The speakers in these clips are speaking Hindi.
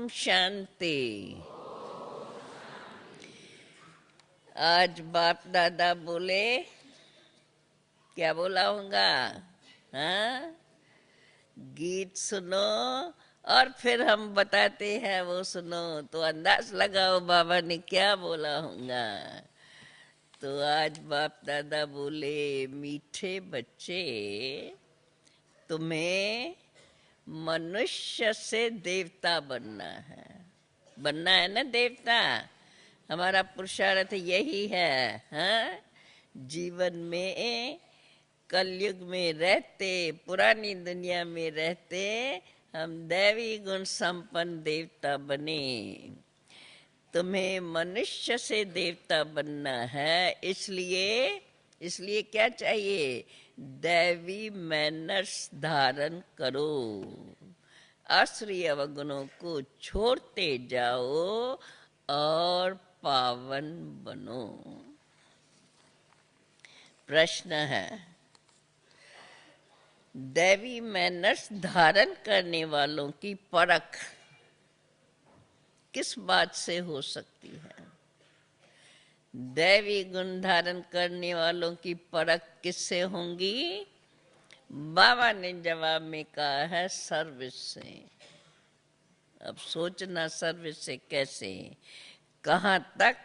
शांति। आज बाप दादा बोले, क्या बोला होगा? हाँ, गीत सुनो और फिर हम बताते हैं वो सुनो, तो अंदाज लगाओ बाबा ने क्या बोला होगा। तो आज बाप दादा बोले, मीठे बच्चे, तुम्हें मनुष्य से देवता बनना है ना। देवता हमारा पुरुषार्थ यही है। हाँ, जीवन में कलयुग में रहते, पुरानी दुनिया में रहते, हम दैवी गुण संपन्न देवता बने। तुम्हें मनुष्य से देवता बनना है, इसलिए क्या चाहिए? दैवी मैनर्स धारण करो, आश्रय अवगुणों को छोड़ते जाओ और पावन बनो। प्रश्न है, दैवी मैनर्स धारण करने वालों की परख किस बात से हो सकती है? दैवी गुण धारण करने वालों की परख किससे होंगी? बाबा ने जवाब में कहा है, सर्विस से। अब सोचना, सर्विस से कैसे, कहाँ तक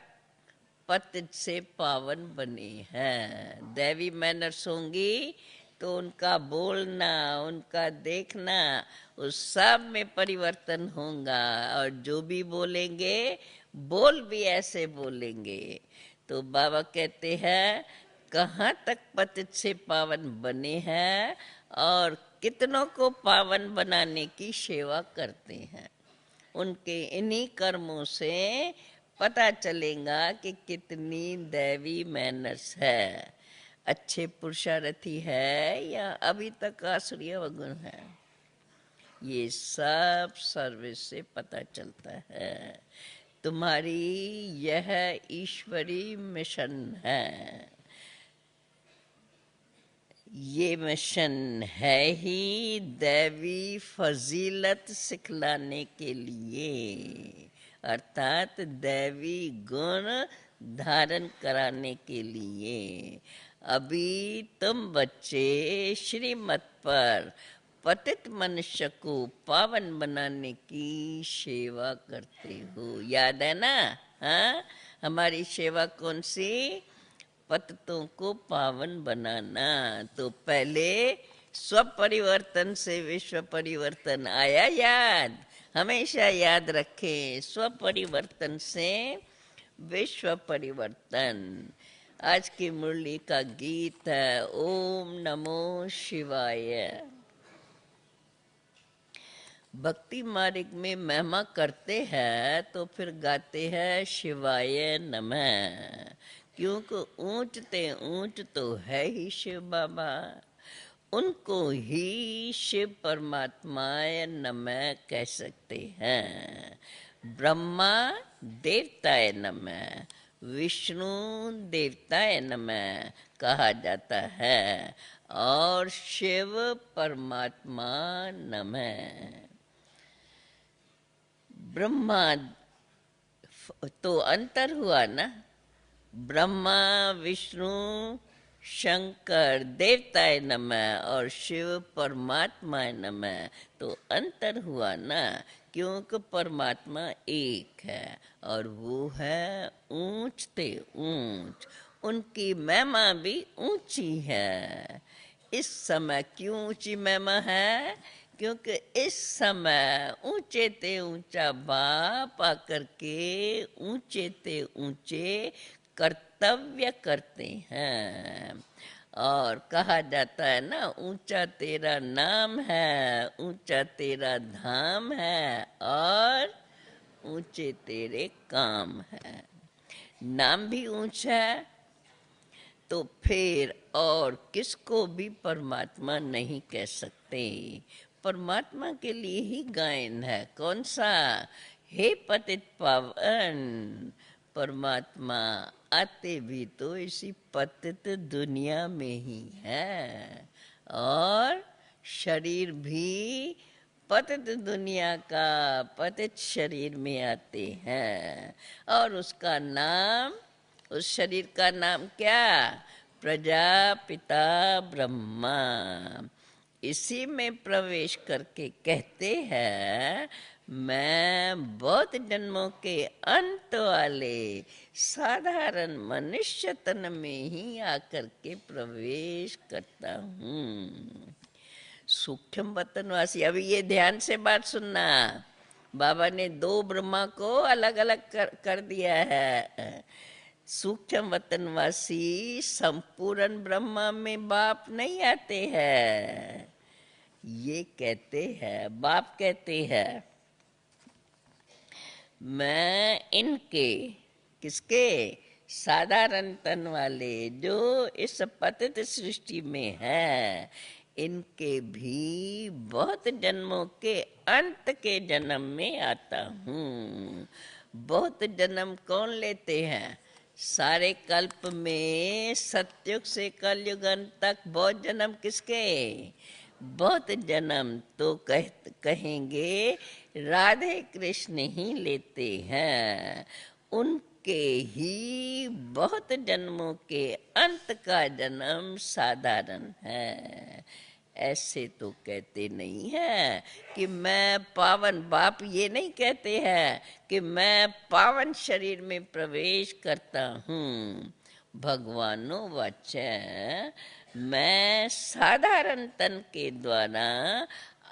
पतित से पावन बने हैं। दैवी मैनर्स होंगी तो उनका बोलना, उनका देखना, उस सब में परिवर्तन होगा। और जो भी बोलेंगे, बोल भी ऐसे बोलेंगे। तो बाबा कहते हैं, कहाँ तक पतित से पावन बने हैं और कितनों को पावन बनाने की सेवा करते हैं। उनके इन्हीं कर्मों से पता चलेगा कि कितनी दैवी मैनर्स है, अच्छे पुरुषार्थी है या अभी तक आसुरी अवगुण है। ये सब सर्विस से पता चलता है। तुम्हारी यह ईश्वरी मिशन है। ये मिशन है ही दैवी फजीलत सिखलाने के लिए, अर्थात दैवी गुण धारण कराने के लिए। अभी तुम बच्चे श्रीमत पर पतित मनुष्य को पावन बनाने की सेवा करते हो, याद है ना? हाँ, हमारी सेवा कौन सी? पतितों को पावन बनाना। तो पहले स्व परिवर्तन से विश्व परिवर्तन आया, याद? हमेशा याद रखें, स्व परिवर्तन से विश्व परिवर्तन। आज की मुरली का गीत है, ओम नमो शिवाय। भक्ति मार्ग में महिमा करते हैं तो फिर गाते हैं शिवाय नमः, क्योंकि ऊंचते ऊंच तो है ही शिव बाबा, उनको ही शिव परमात्माय नमः कह सकते हैं। ब्रह्मा देवताय नमः, विष्णु देवताय नमः कहा जाता है, और शिव परमात्मा नमः। ब्रह्मा तो अंतर हुआ ना, ब्रह्मा विष्णु शंकर देवताय नमः और शिव परमात्माय नमः, तो अंतर हुआ ना, क्योंकि परमात्मा एक है और वो है ऊंचते ऊंच। उनकी महिमा भी ऊंची है। इस समय क्यों ऊंची महिमा है? क्योंकि इस समय ऊंचे ते ऊंचा बाप आकर के ऊंचे ते ऊंचे कर्तव्य करते हैं। और कहा जाता है ना, ऊंचा तेरा नाम है, ऊंचा तेरा धाम है और ऊंचे तेरे काम है। नाम भी ऊंचा है तो फिर और किसको भी परमात्मा नहीं कह सकते। परमात्मा के लिए ही गायन है। कौन सा? हे पतित पावन। परमात्मा आते भी तो इसी पतित दुनिया में ही है और शरीर भी पतित दुनिया का पतित शरीर में आते हैं और उसका नाम, उस शरीर का नाम क्या? प्रजापिता ब्रह्मा। इसी में प्रवेश करके कहते हैं मैं बहुत जन्मों के अंत वाले साधारण मनुष्य तन में ही आकर के प्रवेश करता हूँ। सूक्ष्म वतनवासी, अभी ये ध्यान से बात सुनना। बाबा ने दो ब्रह्मा को अलग अलग कर दिया है। सूक्ष्म वतनवासी संपूर्ण ब्रह्मा में बाप नहीं आते हैं। ये कहते हैं, बाप कहते हैं मैं इनके, किसके? साधारण तन वाले जो इस पतित सृष्टि में है, इनके भी बहुत जन्मों के अंत के जन्म में आता हूँ। बहुत जन्म कौन लेते हैं? सारे कल्प में सतयुग से कलयुग अंत तक बहुत जन्म किसके? बहुत जन्म तो कहेंगे राधे कृष्ण ही लेते हैं। उनके ही बहुत जन्मों के अंत का जन्म साधारण है। ऐसे तो कहते नहीं है कि मैं पावन, बाप ये नहीं कहते हैं कि मैं पावन शरीर में प्रवेश करता हूँ। भगवानो वचन मैं साधारण तन के द्वारा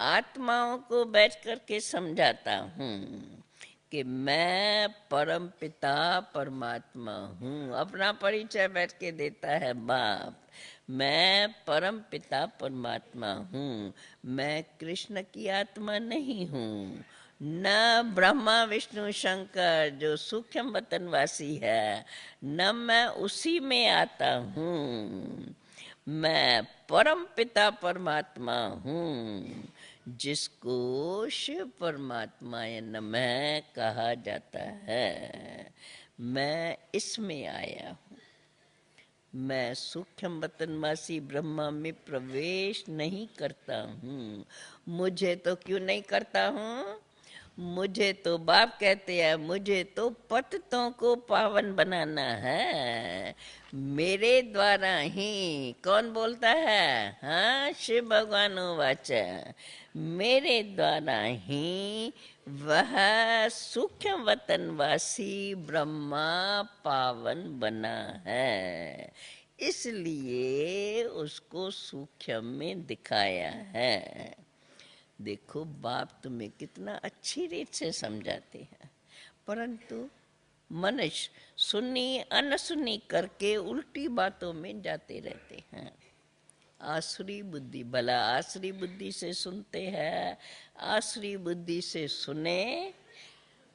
आत्माओं को बैठ करके समझाता हूँ कि मैं परम पिता परमात्मा हूँ। अपना परिचय बैठ के देता है बाप, मैं परम पिता परमात्मा हूँ। मैं कृष्ण की आत्मा नहीं हूँ, न ब्रह्मा विष्णु शंकर जो सूक्ष्म वतनवासी है, न मैं उसी में आता हूँ। मैं परम पिता परमात्मा हूँ, जिसको शिव परमात्मा नमः कहा जाता है। मैं इसमें आया हूँ। मैं सूक्ष्म वतनवासी ब्रह्मा में प्रवेश नहीं करता हूँ। मुझे तो क्यों नहीं करता हूँ? मुझे तो बाप कहते हैं मुझे तो पतितों को पावन बनाना है। मेरे द्वारा ही, कौन बोलता है? हाँ, शिव भगवान वाच, मेरे द्वारा ही वह सूक्ष्म वतनवासी ब्रह्मा पावन बना है, इसलिए उसको सूक्ष्म में दिखाया है। देखो बाप तुम्हें कितना अच्छी रीत से समझाते हैं, परंतु मनुष्य सुनी अनसुनी करके उल्टी बातों में जाते रहते हैं। आसुरी बुद्धि, भला आसुरी बुद्धि से सुनते हैं, आसुरी बुद्धि से सुने,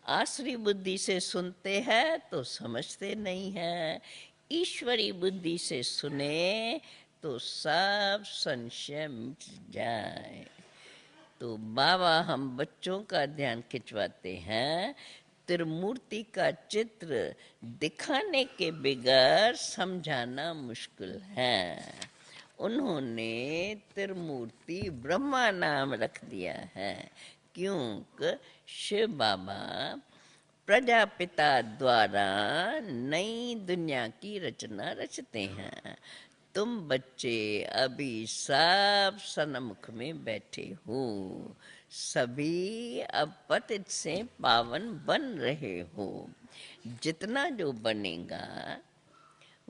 आसुरी बुद्धि से सुनते हैं तो समझते नहीं है, ईश्वरी बुद्धि से सुने तो सब संशय मिट जाए। तो बाबा हम बच्चों का ध्यान खिंचवाते हैं, त्रिमूर्ति का चित्र दिखाने के बगैर समझाना मुश्किल है। उन्होंने त्रिमूर्ति ब्रह्मा नाम रख दिया है, क्योंकि शिव बाबा प्रजापिता द्वारा नई दुनिया की रचना रचते हैं। तुम बच्चे अभी सब सन्मुख में बैठे हो, सभी अब पतित से पावन बन रहे हो। जितना जो बनेगा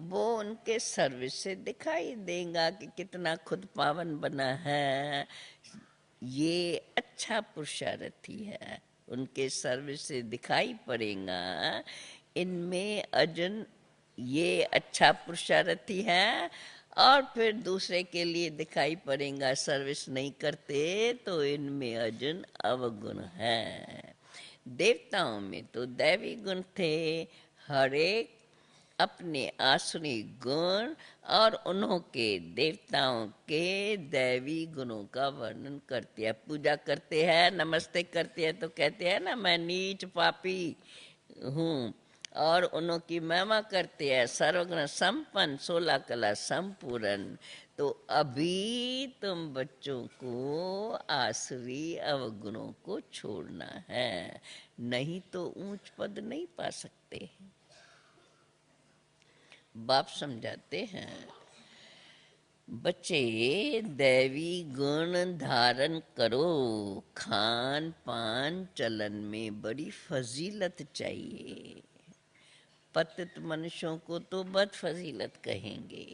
वो उनके सर्विस से दिखाई देगा कि कितना खुद पावन बना है। ये अच्छा पुरुषार्थी है, उनके सर्विस से दिखाई पड़ेगा इनमें अर्जुन ये अच्छा पुरुषार्थी है, और फिर दूसरे के लिए दिखाई पड़ेगा सर्विस नहीं करते तो इनमें अर्जुन अवगुण है। देवताओं में तो दैवी गुण थे, हर एक अपने आसुरी गुण और उन्होंने देवताओं के दैवी गुणों का वर्णन करते हैं। पूजा करते हैं, नमस्ते करते हैं तो कहते हैं ना मैं नीच पापी हूँ, और उन्हों की महिमा करते हैं सर्वगुण संपन्न 16 कला संपूर्ण। तो अभी तुम बच्चों को आसुरी अवगुणों को छोड़ना है, नहीं तो ऊंच पद नहीं पा सकते। बाप समझाते हैं, बच्चे दैवी गुण धारण करो, खान पान चलन में बड़ी फजीलत चाहिए। पतित मनुष्यों को तो बद फजीलत कहेंगे,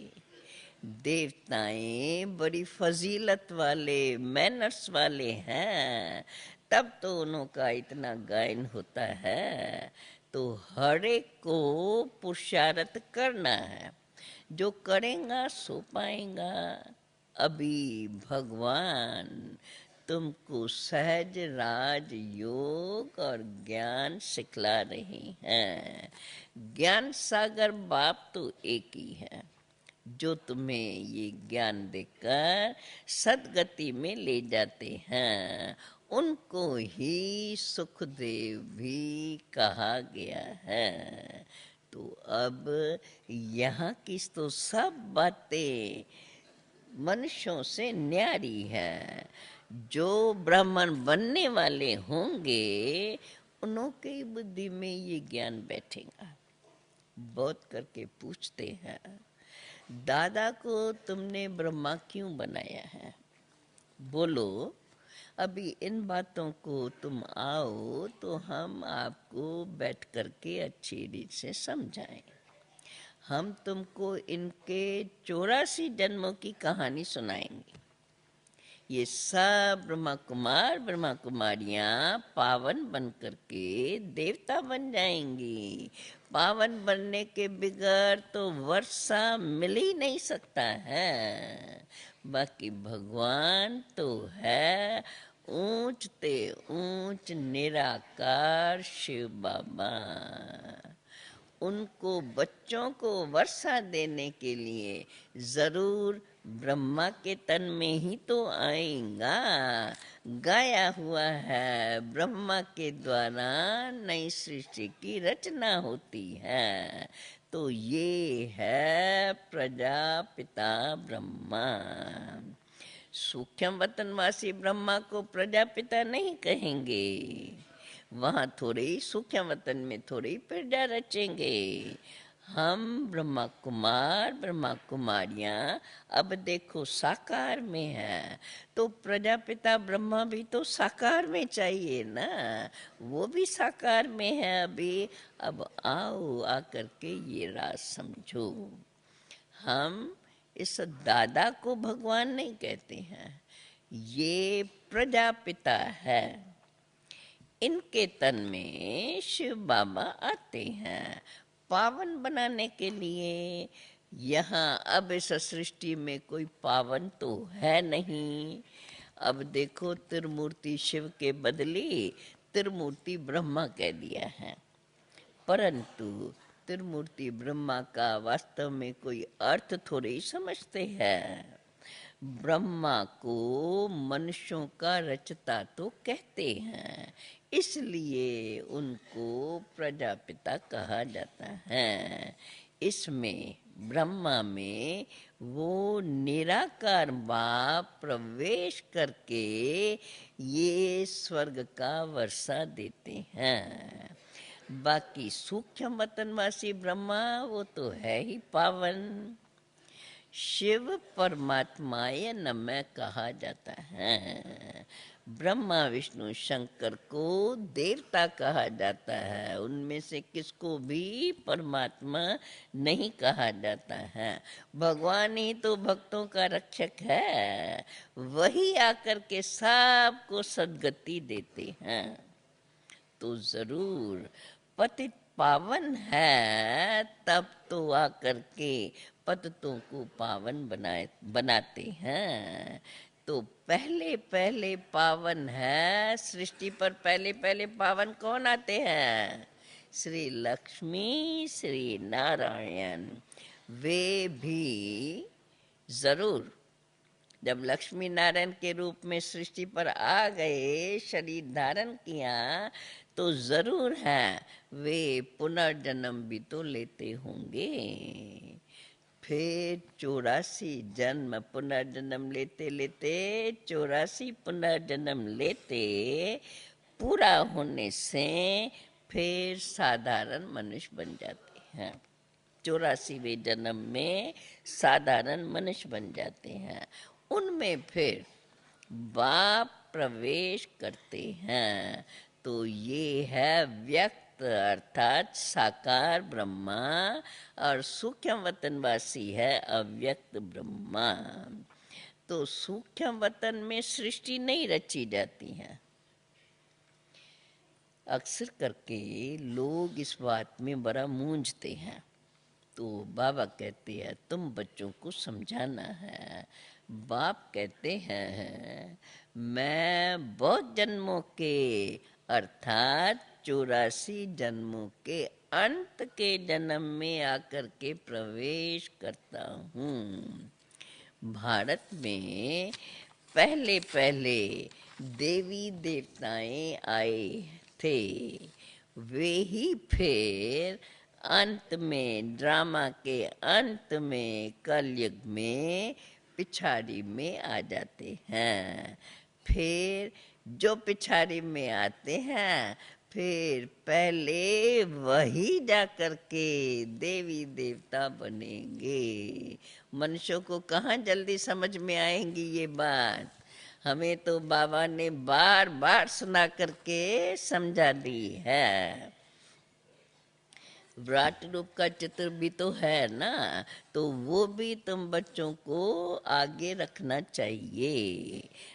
देवताएं बड़ी फजीलत वाले मैनर्स वाले हैं, तब तो उनका इतना गायन होता है। तो हर एक को पुरुषार्थ करना है, जो करेगा सो पाएगा। अभी भगवान तुमको सहज राज योग और ज्ञान सिखला रहे हैं। ज्ञान सागर बाप तो एक ही है, जो तुम्हें ये ज्ञान देकर सदगति में ले जाते हैं। उनको ही सुखदेव भी कहा गया है। तो अब यहाँ की तो सब बातें मनुष्यों से न्यारी है। जो ब्राह्मण बनने वाले होंगे उनकी बुद्धि में ये ज्ञान बैठेगा। बहुत करके पूछते हैं, दादा को तुमने ब्रह्मा क्यों बनाया है? बोलो, अभी इन बातों को तुम आओ तो हम आपको बैठ करके अच्छी रीत से समझाएं। हम तुमको इनके 84 जन्मों की कहानी सुनाएंगे। ये सब ब्रह्मा कुमारियाँ पावन बन करके देवता बन जाएंगी। पावन बनने के बगैर तो वर्षा मिल ही नहीं सकता है। बाकी भगवान तो है ऊंच ते ऊंच निराकार शिव बाबा। उनको बच्चों को वर्षा देने के लिए जरूर ब्रह्मा के तन में ही तो आएगा। गाया हुआ है, ब्रह्मा के द्वारा नई सृष्टि की रचना होती है। तो ये है प्रजापिता ब्रह्मा। सूक्ष्म वतनवासी ब्रह्मा को प्रजापिता नहीं कहेंगे। वहाँ थोड़े ही सूक्ष्म वतन में थोड़ी ही प्रजा रचेंगे। हम ब्रह्मा कुमारियाँ अब देखो साकार में है, तो प्रजापिता ब्रह्मा भी तो साकार में चाहिए ना। वो भी साकार में है अभी। अब आओ आकर के ये राज समझो। हम इस दादा को भगवान नहीं कहते हैं, ये प्रजापिता है। इनके तन में शिव बाबा आते हैं पावन बनाने के लिए। यहाँ अब इस सृष्टि में कोई पावन तो है नहीं। अब देखो, त्रिमूर्ति शिव के बदले त्रिमूर्ति ब्रह्मा कह दिया है, परंतु त्रिमूर्ति ब्रह्मा का वास्तव में कोई अर्थ थोड़े ही समझते हैं। ब्रह्मा को मनुष्यों का रचता तो कहते हैं, इसलिए उनको प्रजापिता कहा जाता है। इसमें ब्रह्मा में वो निराकार बाप प्रवेश करके ये स्वर्ग का वर्षा देते हैं। बाकी सूक्ष्म वतनवासी ब्रह्मा वो तो है ही पावन। शिव परमात्माय नमः कहा जाता है। ब्रह्मा विष्णु शंकर को देवता कहा जाता है। उनमें से किसको भी परमात्मा नहीं कहा जाता है। भगवान ही तो भक्तों का रक्षक है। वही आकर के सबको सद्गति देते हैं। तो जरूर पतित पावन है, तब तो आकर के पतितों को पावन बनाते हैं। तो पहले पहले पावन है सृष्टि पर। पहले पहले पावन कौन आते हैं? श्री लक्ष्मी श्री नारायण। वे भी जरूर जब लक्ष्मी नारायण के रूप में सृष्टि पर आ गए, शरीर धारण किया, तो जरूर है वे पुनर्जन्म भी तो लेते होंगे। फिर 84 जन्म पुनर्जन्म लेते लेते 84 पुनर्जन्म लेते पूरा होने से फिर साधारण मनुष्य बन जाते हैं। 84वें जन्म में साधारण मनुष्य बन जाते हैं। उनमें फिर बाप प्रवेश करते हैं। तो ये है व्यक्त अर्थात साकार ब्रह्मा और सूक्ष्म वतनवासी है अव्यक्त ब्रह्मा। तो सूक्ष्म वतन में सृष्टि नहीं रची जाती है। अक्सर करके लोग इस बात में बड़ा मूंझते हैं। तो बाबा कहते हैं तुम बच्चों को समझाना है। बाप कहते हैं मैं बहुत जन्मों के अर्थात 84 जन्मों के अंत के जन्म में आकर के प्रवेश करता हूँ। भारत में पहले पहले देवी देवताएं आए थे, वे ही फिर अंत में ड्रामा के अंत में कलयुग में पिछाड़ी में आ जाते हैं। फिर जो पिछाड़ी में आते हैं फिर पहले वही जाकर के देवी देवता बनेंगे। मनुष्यों को कहाँ जल्दी समझ में आएंगी ये बात। हमें तो बाबा ने बार बार सुना करके समझा दी है। विराट रूप का चित्र भी तो है ना, तो वो भी तुम बच्चों को आगे रखना चाहिए।